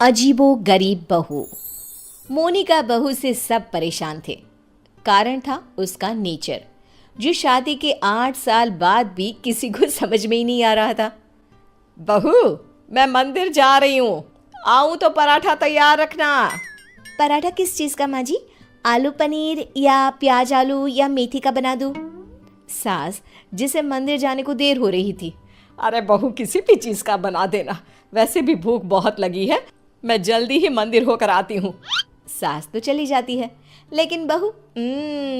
अजीबो गरीब बहू। मोनिका बहू से सब परेशान थे। कारण था उसका नेचर, जो शादी के 8 साल बाद भी किसी को समझ में ही नहीं आ रहा था। बहू, मैं मंदिर जा रही हूँ, आऊँ तो पराठा तैयार रखना। पराठा किस चीज़ का माँ जी? आलू पनीर या प्याज आलू या मेथी का बना दूँ? सास, जिसे मंदिर जाने को देर हो रही थी। अरे बहू, किसी भी चीज़ का बना देना, वैसे भी भूख बहुत लगी है, मैं जल्दी ही मंदिर होकर आती हूँ। सास तो चली जाती है, लेकिन बहू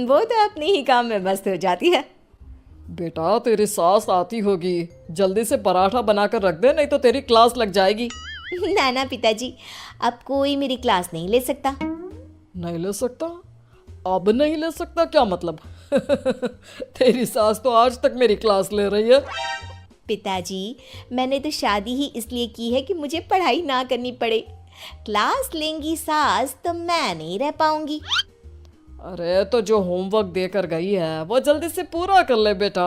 वो तो अपने ही काम में मस्त हो जाती है। बेटा, तेरी सास आती होगी, जल्दी से पराठा बनाकर रख दे, नहीं तो तेरी क्लास लग जाएगी। ना ना पिताजी, अब कोई मेरी क्लास नहीं ले सकता। नहीं ले सकता? अब नहीं ले सकता क्या मतलब? तेरी सास तो आज तक मेरी क्लास ले रही है। पिताजी, मैंने तो शादी ही इसलिए की है कि मुझे पढ़ाई ना करनी पड़े। क्लास लेंगी सास तो मैं नहीं रह पाऊंगी। अरे तो जो होमवर्क देकर गई है वो जल्दी से पूरा कर ले बेटा।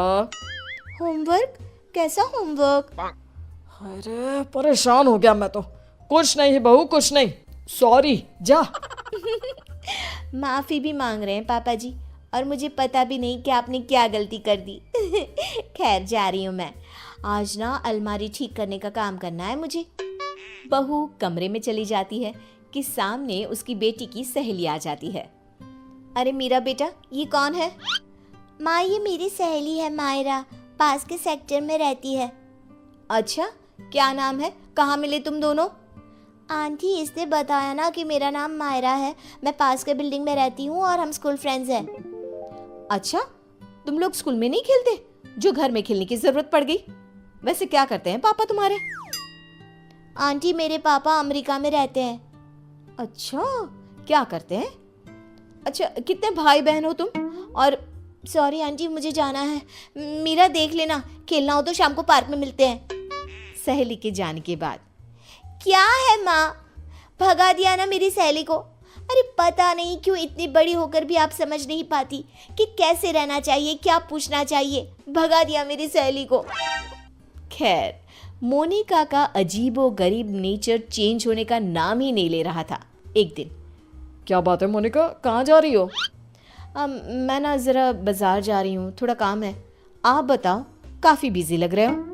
होमवर्क? कैसा होमवर्क? अरे परेशान हो गया मैं तो। कुछ नहीं बहू, कुछ नहीं, सॉरी, जा। माफ़ी भी मांग रहे हैं पापा जी, और मुझे पता भी नहीं कि आपने क्या गलती कर दी। खैर, जा रही हूँ मैं। आज ना अलमारी ठीक करने का काम करना है मुझे। बहू कमरे में चली जाती है कि सामने उसकी बेटी की सहेली आ जाती है। अरे मेरा बेटा, ये कौन है? माँ, ये मेरी सहेली है मायरा, पास के सेक्टर में रहती है। अच्छा, क्या नाम है? कहाँ मिले तुम दोनों? आंटी, इसने बताया ना कि मेरा नाम मायरा है, मैं पास के बिल्डिंग में रहती हूँ और हम स्कूल फ्रेंड्स हैं। अच्छा, तुम लोग स्कूल में नहीं खेलते, जो घर में खेलने की जरूरत पड़ गई? वैसे क्या करते हैं पापा तुम्हारे? आंटी, मेरे पापा अमेरिका में रहते हैं। अच्छा, क्या करते हैं? अच्छा, कितने भाई बहन हो तुम? और सॉरी आंटी, मुझे जाना है। मीरा, देख लेना, खेलना हो तो शाम को पार्क में मिलते हैं। सहेली के जाने के बाद, क्या है माँ, भगा दिया ना मेरी सहेली को। अरे पता नहीं क्यों इतनी बड़ी होकर भी आप समझ नहीं पाती कि कैसे रहना चाहिए, क्या पूछना चाहिए। भगा दिया मेरी सहेली को। खैर, मोनिका का अजीबो गरीब नेचर चेंज होने का नाम ही नहीं ले रहा था। एक दिन, क्या बात है मोनिका, कहाँ जा रही हो? मैं ना ज़रा बाज़ार जा रही हूँ, थोड़ा काम है। आप बताओ, काफ़ी बिजी लग रहे हो।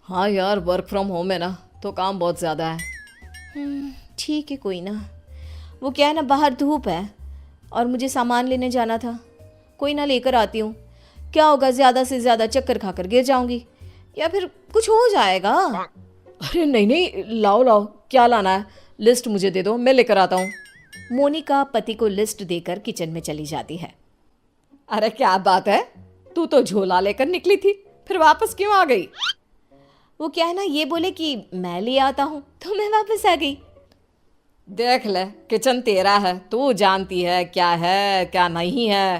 हाँ यार, वर्क फ्रॉम होम है ना, तो काम बहुत ज़्यादा है। ठीक है, कोई ना। वो क्या है ना, बाहर धूप है और मुझे सामान लेने जाना था। कोई ना, लेकर आती हूँ। क्या होगा, ज़्यादा से ज़्यादा चक्कर खाकर गिर जाऊँगी या फिर कुछ हो जाएगा। अरे नहीं नहीं, लाओ लाओ, क्या लाना है? लिस्ट मुझे दे दो, मैं लेकर आता हूँ। मोनिका पति को लिस्ट देकर किचन में चली जाती है। अरे क्या बात है, तू तो झोला लेकर निकली थी, फिर वापस क्यों आ गई? वो क्या है ना, ये बोले कि मैं ले आता हूँ तो मैं वापस आ गई। देख ले, किचन तेरा है, तू जानती है क्या है क्या नहीं है।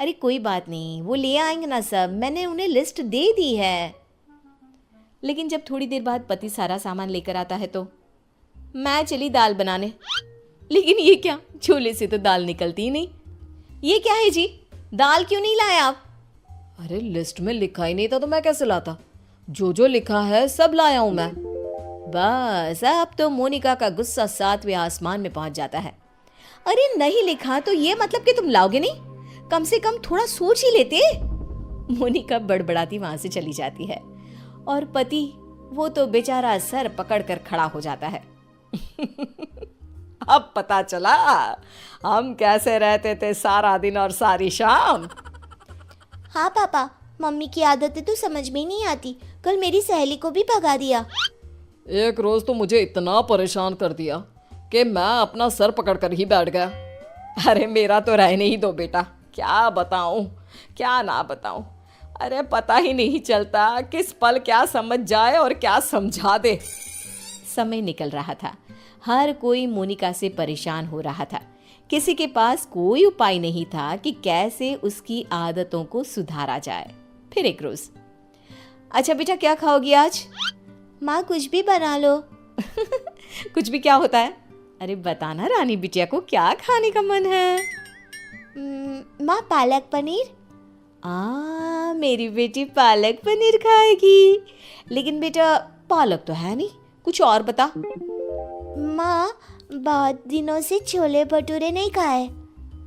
अरे कोई बात नहीं, वो ले आएंगे ना सब, मैंने उन्हें लिस्ट दे दी है। लेकिन जब थोड़ी देर बाद पति सारा सामान लेकर आता है तो मैं चली दाल बनाने। लेकिन ये क्या, झोले से तो दाल निकलती ही नहीं। ये क्या है जी, दाल क्यों नहीं लाए आप? अरे लिस्ट में लिखा ही नहीं था तो मैं कैसे लाता? जो लिखा है सब लाया हूं मैं। बस अब तो मोनिका का गुस्सा 7वें आसमान में पहुंच जाता है। अरे नहीं लिखा तो ये मतलब कि तुम लाओगे नहीं? कम से कम थोड़ा सोच ही लेते। मोनिका बड़बड़ाती वहां से चली जाती है और पति, वो तो बेचारा सर पकड़कर खड़ा हो जाता है। अब पता चला हम कैसे रहते थे सारा दिन और सारी शाम। हाँ पापा, मम्मी की आदतें तो समझ में ही नहीं आती। कल मेरी सहेली को भी भगा दिया। एक रोज तो मुझे इतना परेशान कर दिया कि मैं अपना सर पकड़कर ही बैठ गया। अरे मेरा तो रहने ही दो बेटा, क्या बताऊं क्या ना बताऊं। अरे पता ही नहीं चलता किस पल क्या समझ जाए और क्या समझा दे। समय निकल रहा था, हर कोई मोनिका से परेशान हो रहा था। किसी के पास कोई उपाय नहीं था कि कैसे उसकी आदतों को सुधारा जाए। फिर एक रोज, अच्छा बेटा, क्या खाओगी आज? माँ, कुछ भी बना लो। कुछ भी क्या होता है? अरे बताना रानी बिटिया को क्या खाने का मन है। माँ, पालक पनीर। मेरी बेटी पालक पनीर खाएगी। लेकिन बेटा, पालक तो है नहीं, कुछ और बता। माँ, बहुत दिनों से छोले भटूरे नहीं खाए।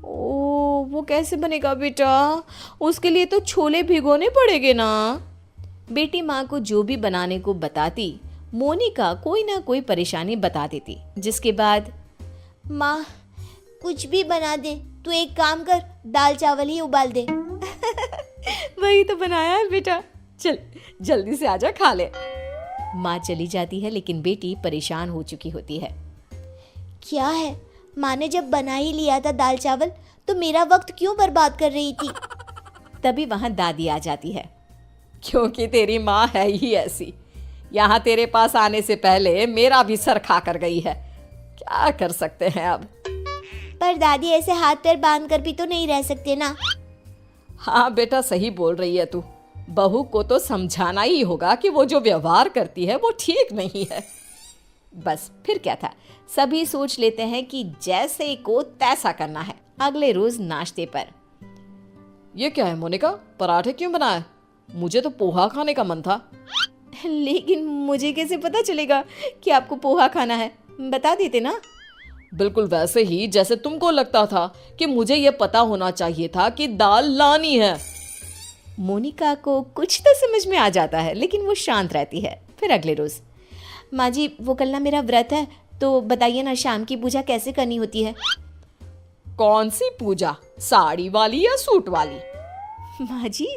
ओ, वो कैसे बनेगा बेटा? उसके लिए तो छोले भिगोने पड़ेंगे ना। बेटी माँ को जो भी बनाने को बताती, मोनिका कोई ना कोई परेशानी बता देती, जिसके बाद माँ कुछ भी बना दे, तू एक काम कर, दाल चावल ही उबाल दे। वही तो बनाया है बेटा, चल जल्दी से आजा खा ले। माँ चली जाती है, लेकिन बेटी परेशान हो चुकी होती है। क्या है, माँ ने जब बना ही लिया था दाल चावल, तो मेरा वक्त क्यों बर्बाद कर रही थी? तभी वहाँ दादी आ जाती है। क्योंकि तेरी माँ है ही ऐसी, यहाँ तेरे पास आने से पहले मेरा भी सर खा कर गई है। क्या कर सकते हैं अब। पर दादी, ऐसे हाथ पैर बांध कर भी तो नहीं रह सकते ना। हाँ बेटा, सही बोल रही है तू। बहू को तो समझाना ही होगा कि वो जो व्यवहार करती है वो ठीक नहीं है। बस फिर क्या था, सभी सोच लेते हैं कि जैसे को तैसा करना है। अगले रोज नाश्ते पर, ये क्या है मोनिका, पराठे क्यों बनाए? मुझे तो पोहा खाने का मन था। लेकिन मुझे कैसे पता चलेगा कि आपको पोहा खाना है? बता देते ना। बिल्कुल वैसे ही जैसे तुमको लगता था कि मुझे ये पता होना चाहिए था कि दाल लानी है। मोनिका को कुछ तो समझ में आ जाता है, लेकिन वो शांत रहती है। फिर अगले रोज, माँ जी, वो कल ना मेरा व्रत है, तो बताइए ना शाम की पूजा कैसे करनी होती है? कौन सी पूजा, साड़ी वाली या सूट वाली? माँ जी,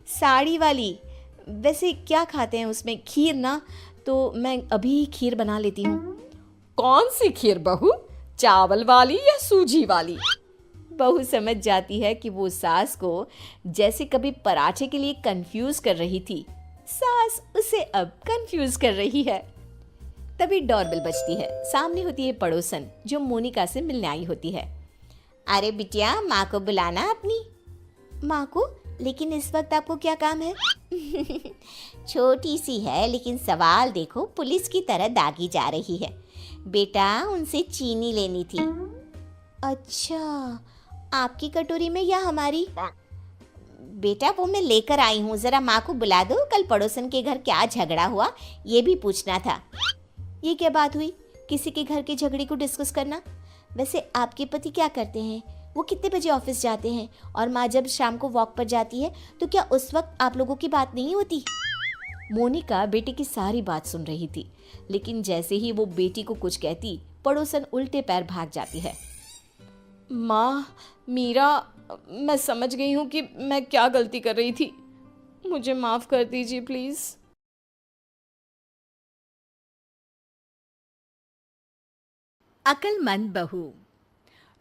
साड़ी वाली। वैसे क्या खाते हैं उसमें? खीर ना, तो मैं अभी खीर बना लेती हूँ। कौन सी खीर बहू, चावल वाली या सूजी वाली? बहू समझ जाती है कि वो सास को जैसे कभी पराठे के लिए कंफ्यूज कर रही थी, सास उसे अब कंफ्यूज कर रही है। तभी डोरबेल बजती है। सामने होती है पड़ोसन, जो मोनिका से मिलने आई होती है। अरे बिटिया, माँ को बुलाना अपनी। माँ को? लेकिन इस वक्त आपको क्या काम है? छोटी सी है, लेकिन सवाल देखो, पुलिस की तरह दागी जा रही है। बेटा, उनसे चीनी लेनी थी। अच्छा, आपकी कटोरी में या हमारी? बेटा, वो मैं लेकर आई हूँ, जरा माँ को बुला दो। कल पड़ोसन के घर क्या झगड़ा हुआ, ये भी पूछना था। ये क्या बात हुई, किसी के घर के झगड़े को डिस्कस करना? वैसे आपके पति क्या करते हैं? वो कितने बजे ऑफिस जाते हैं? और माँ जब शाम को वॉक पर जाती है, तो क्या उस वक्त आप लोगों की बात नहीं होती? मोनिका बेटी की सारी बात सुन रही थी, लेकिन जैसे ही वो बेटी को कुछ कहती, पड़ोसन उल्टे पैर भाग जाती है। माँ, मीरा, मैं समझ गई हूँ कि मैं क्या गलती कर रही थी। मुझे माफ कर दीजिए प्लीज। अक्लमंद बहू।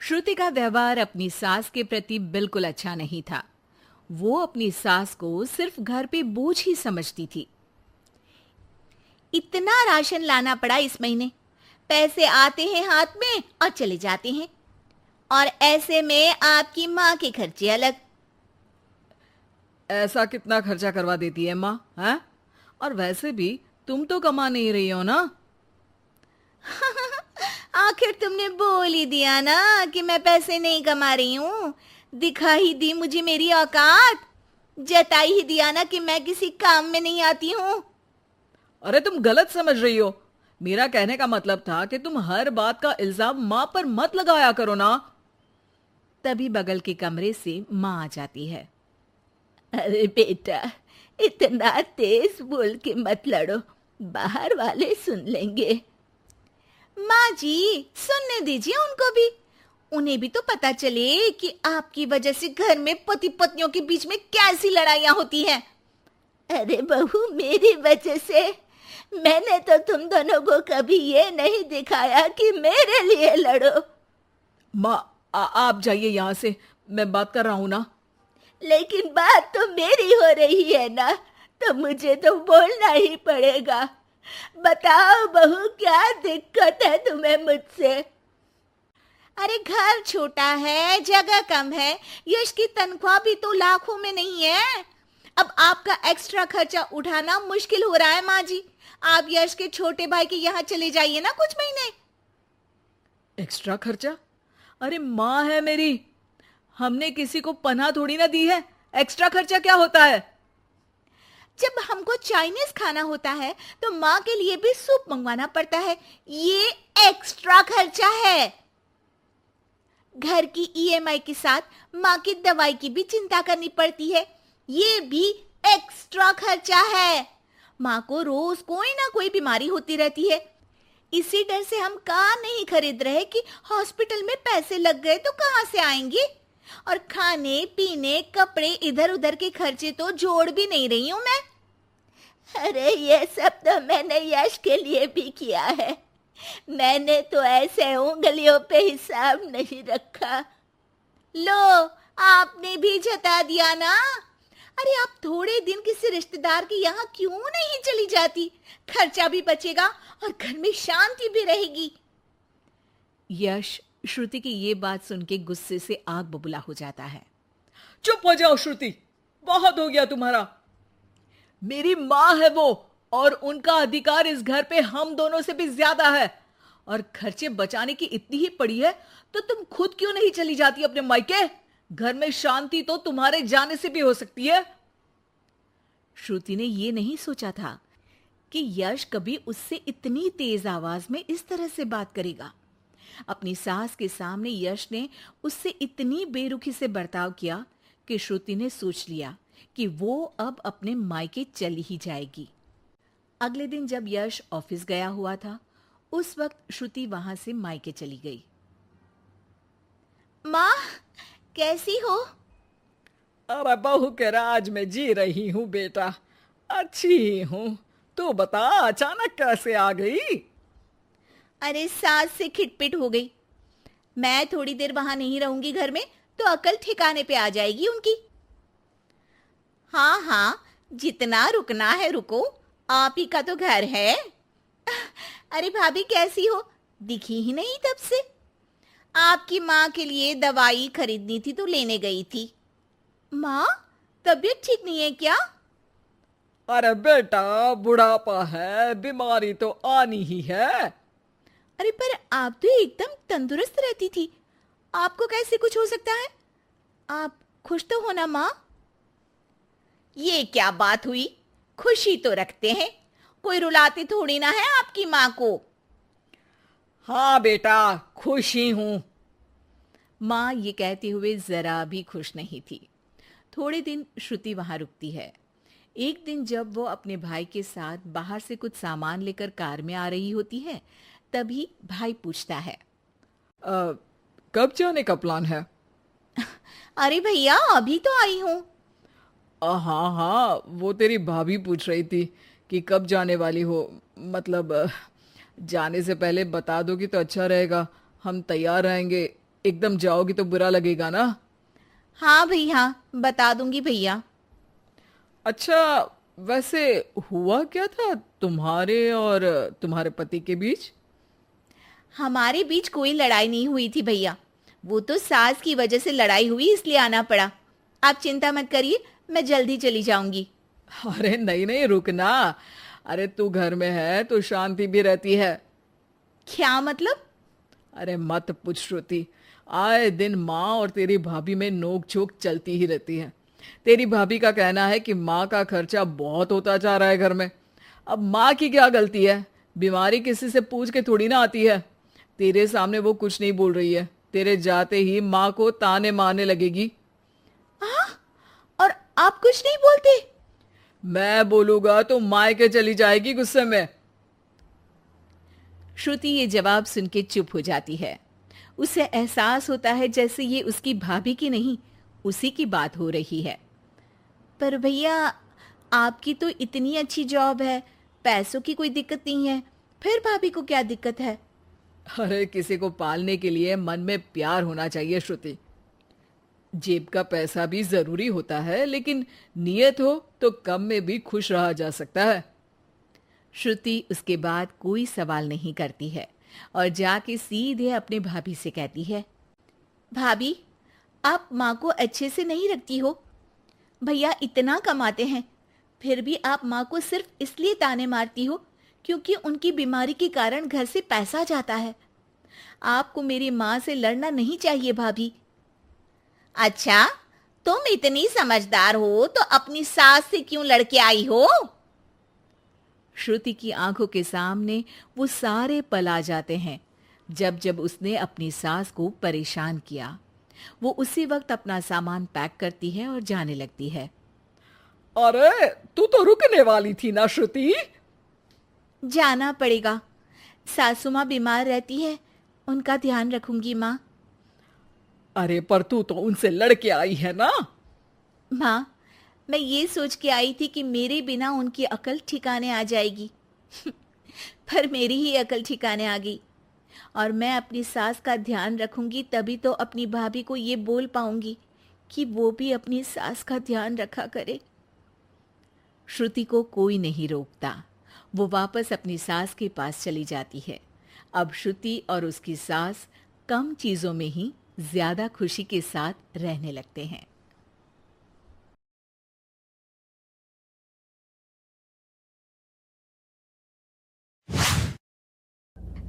श्रुति का व्यवहार अपनी सास के प्रति बिल्कुल अच्छा नहीं था। वो अपनी सास को सिर्फ घर पे बोझ ही समझती थी। इतना राशन लाना पड़ा इस महीने, पैसे आते हैं हाथ में और चले जाते हैं, और ऐसे में आपकी माँ के खर्चे अलग। ऐसा कितना खर्चा करवा देती है माँ, हैं? और वैसे भी तुम तो कमा नहीं रही हो ना। आखिर तुमने बोल ही दिया ना कि मैं पैसे नहीं कमा रही हूँ। दिखा ही दी मुझे मेरी औकात, जता ही दिया ना कि मैं किसी काम में नहीं आती हूँ। अरे तुम गलत समझ रही हो। मेरा कहने का मतलब था कि तुम हर बात का इल्जाम माँ पर मत लगाया करो ना। तभी बगल के कमरे से माँ आ जाती है। अरे बेटा, इतना तेज बोल के मत लड़ो, बाहर वाले सुन लेंगे। माँ जी, सुनने दीजिए उनको भी, उन्हें भी तो पता चले कि आपकी वजह से घर में पति पत्नियों के बीच में कैसी लड़ाइयाँ होती हैं। अरे बहू, मेरी वजह से? मैंने तो तुम दोनों को कभी ये नहीं दिखाया कि मेरे लिए लड़ो। माँ, आप जाइए यहाँ से, मैं बात कर रहा हूँ ना। लेकिन बात तो मेरी हो रही है ना, तो मुझे तो बोलना ही पड़ेगा। बताओ बहू, क्या दिक्कत है तुम्हें मुझसे? अरे घर छोटा है, जगह कम है, यश की तनख्वाह भी तो लाखों में नहीं है। अब आपका एक्स्ट्रा खर्चा उठाना मुश्किल हो रहा है माँ जी। आप यश के छोटे भाई के यहाँ चले जाइए ना कुछ महीने। एक्स्ट्रा खर्चा? अरे माँ है मेरी, हमने किसी को पनाह थोड़ी ना दी है। एक्स्ट्रा खर्चा क्या होता है? जब हमको चाइनीज खाना होता है तो माँ के लिए भी सूप मंगवाना पड़ता है। ये एक्स्ट्रा खर्चा है। घर की ईएमआई के साथ माँ की दवाई की भी चिंता करनी पड़ती है। ये भी एक्स्ट्रा खर्चा है। माँ को रोज कोई ना कोई बीमारी होती रहती है। इसी डर से हम कार नहीं खरीद रहे कि हॉस्पिटल में पैसे लग गए तो कहाँ से आएंगे। और खाने पीने कपड़े इधर उधर के खर्चे तो जोड़ भी नहीं रही हूँ मैं। अरे ये सब तो मैंने यश के लिए भी किया है। मैंने तो ऐसे उंगलियों पे हिसाब नहीं रखा। लो, आपने भी जता दिया ना। अरे आप थोड़े दिन किसी रिश्तेदार के यहाँ क्यों नहीं चली जाती? खर्चा भी बचेगा और घर में शांति भी रहेगी। यश श्रुति की ये बात सुन के गुस्से से आग बबूला हो जाता है। चुप हो जाओ श्रुति, बहुत हो गया तुम्हारा। मेरी माँ है वो, और उनका अधिकार इस घर पे हम दोनों से भी ज्यादा है। और खर्चे बचाने की इतनी ही पड़ी है तो तुम खुद क्यों नहीं चली जाती अपने मायके? घर में शांति तो तुम्हारे जाने से भी हो सकती है। श्रुति ने ये नहीं सोचा था कि यश कभी उससे इतनी तेज आवाज में इस तरह से बात करेगा। अपनी सास के सामने यश ने उससे इतनी बेरुखी से बर्ताव किया कि श्रुति ने सोच लिया कि वो अब अपने मायके चली ही जाएगी। अगले दिन जब यश ऑफिस गया हुआ था, उस वक्त श्रुति वहां से मायके चली गई। माँ, कैसी हो? अरे बहू के राज में जी रही हूँ बेटा, अच्छी ही हूँ। तू बता, अचानक कैसे आ गई? अरे सास से खिटपिट हो गई। मैं थोड़ी देर वहां नहीं रहूंगी घर में तो अकल ठिकाने पे आ जाएगी उनकी। हाँ हाँ, जितना रुकना है रुको, आप ही का तो घर है। अरे भाभी कैसी हो? दिखी ही नहीं तब से। आपकी माँ के लिए दवाई खरीदनी थी तो लेने गई थी। माँ, तबीयत ठीक नहीं है क्या? अरे बेटा, बुढ़ापा है, बीमारी तो आनी ही है। अरे पर आप तो एकदम तंदुरुस्त रहती थी, आपको कैसे कुछ हो सकता है? आप खुश तो हो ना माँ? ये क्या बात हुई? खुशी तो रखते हैं, कोई रुलाती थोड़ी ना है आपकी माँ को। हाँ बेटा, खुश ही हूँ। माँ ये कहते हुए जरा भी खुश नहीं थी। थोड़े दिन श्रुति वहां रुकती है। एक दिन जब वो अपने भाई के साथ बाहर से कुछ सामान लेकर कार में आ रही होती है, तभी भाई पूछता है, कब जाने का प्लान है? अरे भैया, अभी तो आई हूँ। हाँ हाँ, वो तेरी भाभी पूछ रही थी कि कब जाने वाली हो। मतलब जाने से पहले बता दोगी तो अच्छा रहेगा, हम तैयार रहेंगे। एकदम जाओगी तो बुरा लगेगा ना। हाँ भैया, बता दूंगी भैया। अच्छा, वैसे हुआ क्या था तुम्हारे और तुम्हारे पति के बीच? हमारे बीच कोई लड़ाई नहीं हुई थी भैया, वो तो सास की वजह से लड़ाई हुई इसलिए आना पड़ा। आप चिंता मत करिए, मैं जल्दी चली जाऊंगी। अरे नहीं नहीं, रुकना। अरे तू घर में है तो शांति भी रहती है। क्या मतलब? अरे मत पूछ श्रुति, आए दिन माँ और तेरी भाभी में नोक झोंक चलती ही रहती है। तेरी भाभी का कहना है कि माँ का खर्चा बहुत होता जा रहा है घर में। अब माँ की क्या गलती है? बीमारी किसी से पूछ के थोड़ी ना आती है। तेरे सामने वो कुछ नहीं बोल रही है, तेरे जाते ही माँ को ताने मारने लगेगी। और आप कुछ नहीं बोलते? मैं बोलूंगा तो मायके चली जाएगी गुस्से में। श्रुति ये जवाब सुन के चुप हो जाती है। उसे एहसास होता है जैसे ये उसकी भाभी की नहीं, उसी की बात हो रही है। पर भैया, आपकी तो इतनी अच्छी जॉब है, पैसों की कोई दिक्कत नहीं है, फिर भाभी को क्या दिक्कत है? अरे किसी को पालने के लिए मन में प्यार होना चाहिए श्रुति। जेब का पैसा भी जरूरी होता है, लेकिन नियत हो तो कम में भी खुश रहा जा सकता है। श्रुति उसके बाद कोई सवाल नहीं करती है और जाके सीधे अपने भाभी से कहती है, भाभी, आप माँ को अच्छे से नहीं रखती हो। भैया इतना कमाते हैं, फिर भी आप माँ को सिर्फ इसलिए ताने मारती हो क्योंकि उनकी बीमारी के कारण घर से पैसा जाता है। आपको मेरी माँ से लड़ना नहीं चाहिए भाभी। अच्छा, तुम इतनी समझदार हो तो अपनी सास से क्यों लड़के आई हो? श्रुति की आंखों के सामने वो सारे पल आ जाते हैं जब जब उसने अपनी सास को परेशान किया। वो उसी वक्त अपना सामान पैक करती है और जाने लगती है। अरे तू तो रुकने वाली थी ना श्रुति। जाना पड़ेगा, सासू माँ बीमार रहती है, उनका ध्यान रखूंगी माँ। अरे पर तू तो उनसे लड़के आई है ना। माँ, मैं ये सोच के आई थी कि मेरे बिना उनकी अकल ठिकाने आ जाएगी पर मेरी ही अकल ठिकाने आ गई और मैं अपनी सास का ध्यान रखूंगी तभी तो अपनी भाभी को ये बोल पाऊंगी कि वो भी अपनी सास का ध्यान रखा करे। श्रुति को कोई नहीं रोकता। वो वापस अपनी सास के पास चली जाती है। अब श्रुति और उसकी सास कम चीजों में ही ज्यादा खुशी के साथ रहने लगते हैं।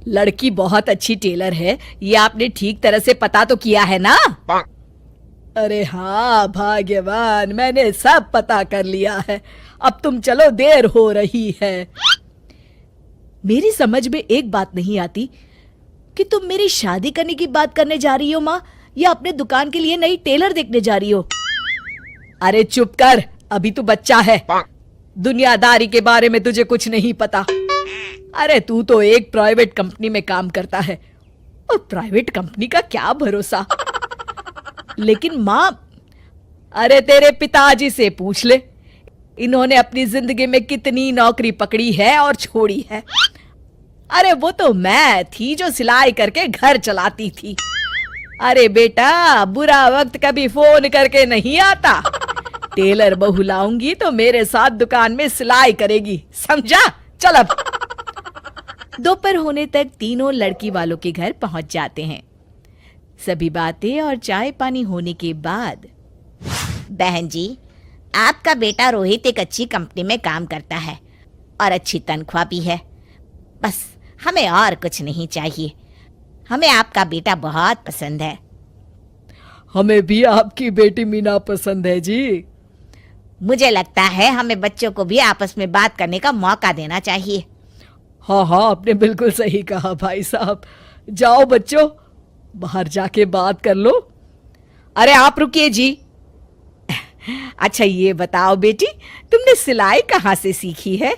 लड़की बहुत अच्छी टेलर है, ये आपने ठीक तरह से पता तो किया है ना? अरे हाँ भाग्यवान, मैंने सब पता कर लिया है। अब तुम चलो, देर हो रही है। मेरी समझ में एक बात नहीं आती कि तुम मेरी शादी करने की बात करने जा रही हो माँ, या अपने दुकान के लिए नई टेलर देखने जा रही हो? अरे चुप कर, अभी तू बच्चा है, दुनियादारी के बारे में तुझे कुछ नहीं पता। अरे तू तो एक प्राइवेट कंपनी में काम करता है, और प्राइवेट कंपनी का क्या भरोसा। लेकिन माँ, अरे तेरे पिताजी से पूछ ले, इन्होंने अपनी जिंदगी में कितनी नौकरी पकड़ी है और छोड़ी है। अरे वो तो मैं थी जो सिलाई करके घर चलाती थी। अरे बेटा, बुरा वक्त कभी फोन करके नहीं आता। टेलर बहू लाऊंगी तो मेरे साथ दुकान में सिलाई करेगी, समझा? चल अब। दोपहर होने तक तीनों लड़की वालों के घर पहुंच जाते हैं। सभी बातें और चाय पानी होने के बाद, बहन जी, आपका बेटा रोहित एक अच्छी कंपनी में काम करता है और अच्छी तनख्वाह भी है। बस हमें और कुछ नहीं चाहिए। हमें आपका बेटा बहुत पसंद है। हमें भी आपकी बेटी मीना पसंद है जी। मुझे लगता है हमें बच्चों को भी आपस में बात करने का मौका देना चाहिए। हाँ हाँ, आपने बिल्कुल सही कहा भाई साहब। जाओ बच्चों, बाहर जाके बात कर लो। अरे आप रुकिए जी। अच्छा ये बताओ बेटी, तुमने सिलाई कहाँ से सीखी है?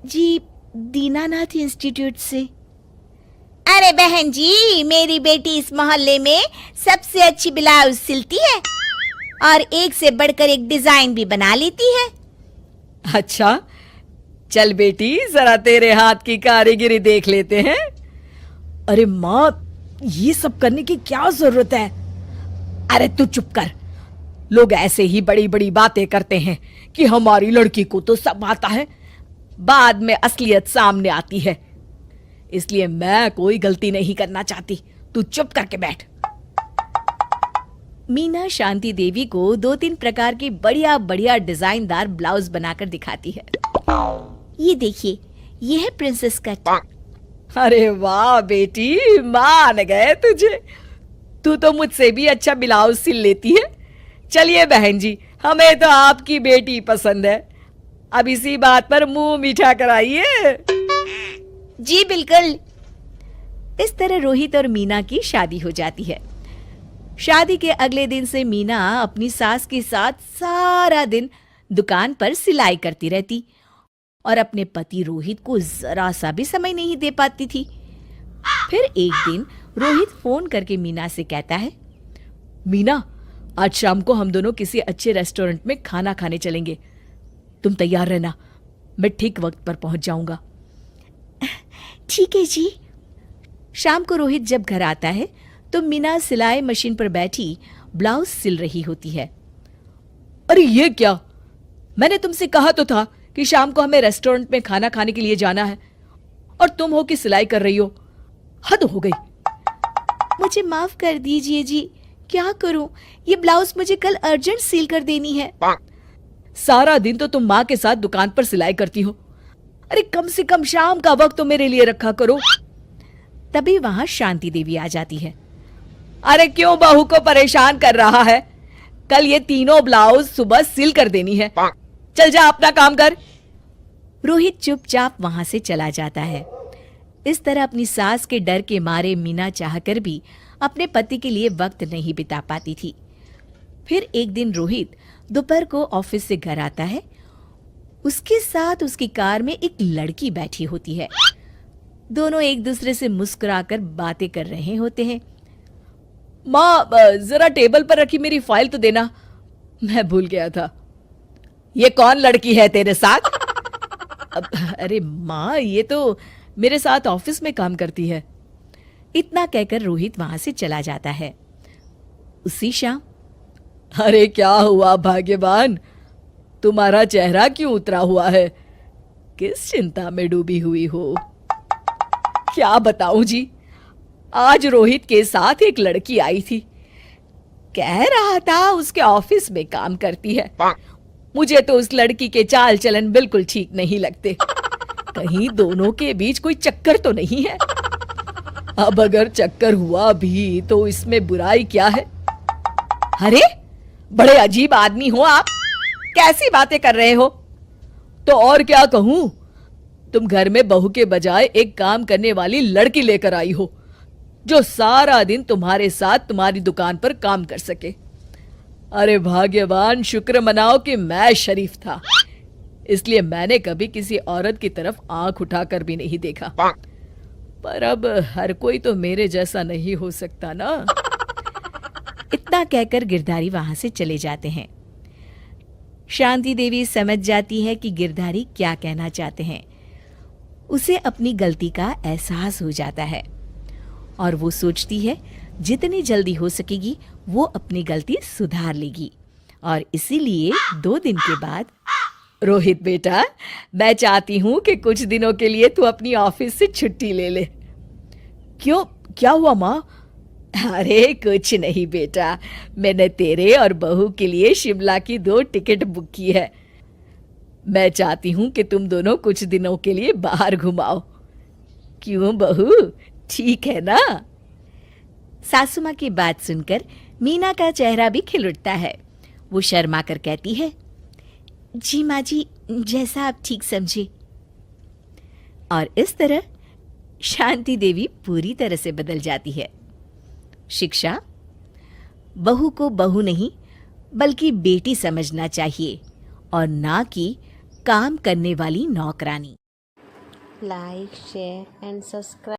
जी, दीनानाथ इंस्टीट्यूट से। अरे बहन जी, मेरी बेटी इस मोहल्ले में सबसे अच्छी ब्लाउज सिलती है और एक से बढ़कर एक डिजाइन भी बना लेती है। अच्छा, चल बेटी, जरा तेरे हाथ की कारीगरी देख लेते हैं। अरे माँ, ये सब करने की क्या जरूरत है? अरे तू चुप कर। लोग ऐसे ही बड़ी बड़ी बातें करते हैं कि हमारी लड़की को तो सब आता है, बाद में असलियत सामने आती है। इसलिए मैं कोई गलती नहीं करना चाहती। तू चुप करके बैठ। मीना शांति देवी को 2-3 प्रकार की बढ़िया बढ़िया डिजाइनदार ब्लाउज बनाकर दिखाती है। ये देखिए, ये है प्रिंसेस कट। अरे वाह बेटी, मान गए तुझे। तू तो मुझसे भी अच्छा ब्लाउज सिल लेती है। चलिए बहन जी, हमें तो आपकी बेटी पसंद है। अब इसी बात पर मुंह मीठा कराइए। जी बिल्कुल। इस तरह रोहित और मीना की शादी हो जाती है। शादी के अगले दिन से मीना अपनी सास के साथ सारा दिन दुकान पर सिलाई करती रहती और अपने पति रोहित को जरा सा भी समय नहीं दे पाती थी। फिर एक दिन रोहित फोन करके मीना से कहता है, मीना, आज शाम को हम दोनों किसी अच्छे रेस्टोरेंट में खाना खाने चलेंगे। तुम तैयार रहना, मैं ठीक वक्त पर पहुंच जाऊंगा। ठीक है जी। शाम को रोहित जब घर आता है तो मीना सिलाई मशीन पर बैठी ब्लाउज सिल रही होती है। अरे ये क्या? मैंने तुमसे कहा तो था कि शाम को हमें रेस्टोरेंट में खाना खाने के लिए जाना है, और तुम हो कि सिलाई कर रही हो। हद हो गई। मुझे माफ कर दीजिए जी, क्या करूं, ये ब्लाउज मुझे कल अर्जेंट सील कर देनी है। सारा दिन तो तुम माँ के साथ दुकान पर सिलाई करती हो। अरे कम से कम शाम का वक्त तो मेरे लिए रखा करो। तभी वहां शांति देवी आ जाती है। अरे क्यों बहू को परेशान कर रहा है? कल ये तीनों ब्लाउज सुबह सिल कर देनी है। चल जा अपना काम कर। रोहित चुपचाप वहां से चला जाता है। इस तरह अपनी सास के डर के मारे मीना चाहकर भी अपने पति के लिए वक्त नहीं बिता पाती थी। फिर एक दिन रोहित दोपहर को ऑफिस से घर आता है। उसके साथ उसकी कार में एक लड़की बैठी होती है। दोनों एक दूसरे से मुस्कुराकर बातें कर रहे होते हैं। माँ, जरा टेबल पर रखी मेरी फाइल तो देना, मैं भूल गया था। ये कौन लड़की है तेरे साथ? अरे माँ, ये तो मेरे साथ ऑफिस में काम करती है। इतना कहकर रोहित वहां से चला जाता है। उसी शाम, अरे क्या हुआ भाग्यवान, तुम्हारा चेहरा क्यों उतरा हुआ है? किस चिंता में डूबी हुई हो? क्या बताऊं जी, आज रोहित के साथ एक लड़की आई थी। कह रहा था उसके ऑफिस में काम करती है। मुझे तो उस लड़की के चाल चलन बिल्कुल ठीक नहीं लगते। कहीं दोनों के बीच कोई चक्कर तो नहीं है? अब अगर चक्कर हुआ भी तो इसमें बुराई क्या है? अरे बड़े अजीब आदमी हो आप, कैसी बातें कर रहे हो? तो और क्या कहूं, तुम घर में बहू के बजाय एक काम करने वाली लड़की लेकर आई हो जो सारा दिन तुम्हारे साथ तुम्हारी दुकान पर काम कर सके। अरे भाग्यवान, शुक्र मनाओ कि मैं शरीफ था, इसलिए मैंने कभी किसी औरत की तरफ आंख उठाकर भी नहीं देखा। पर अब हर कोई तो मेरे जैसा नहीं हो सकता ना। इतना कहकर गिरधारी वहां से चले जाते हैं। शांति देवी समझ जाती है कि गिरधारी क्या कहना चाहते हैं। उसे अपनी गलती का एहसास हो जाता है और वो सोचती है जितनी जल्दी हो सकेगी वो अपनी गलती सुधार लेगी। और इसीलिए 2 दिन के बाद, रोहित बेटा, मैं चाहती हूं कि कुछ दिनों के लिए तू अपनी ऑफिस से छुट्टी ले ले। क्यों, क्या हुआ माँ? अरे कुछ नहीं बेटा, मैंने तेरे और बहू के लिए शिमला की 2 टिकट बुक की है। मैं चाहती हूं कि तुम दोनों कुछ दिनों के लिए बाहर घुमाओ। क्यों बहू, ठीक है ना? सासू माँ की बात सुनकर मीना का चेहरा भी खिल उठता है। वो शर्मा कर कहती है, जी माँ जी, जैसा आप ठीक समझे। और इस तरह शांति देवी पूरी तरह से बदल जाती है। शिक्षा, बहू को बहू नहीं बल्कि बेटी समझना चाहिए और ना कि काम करने वाली नौकरानी। Like, share and subscribe.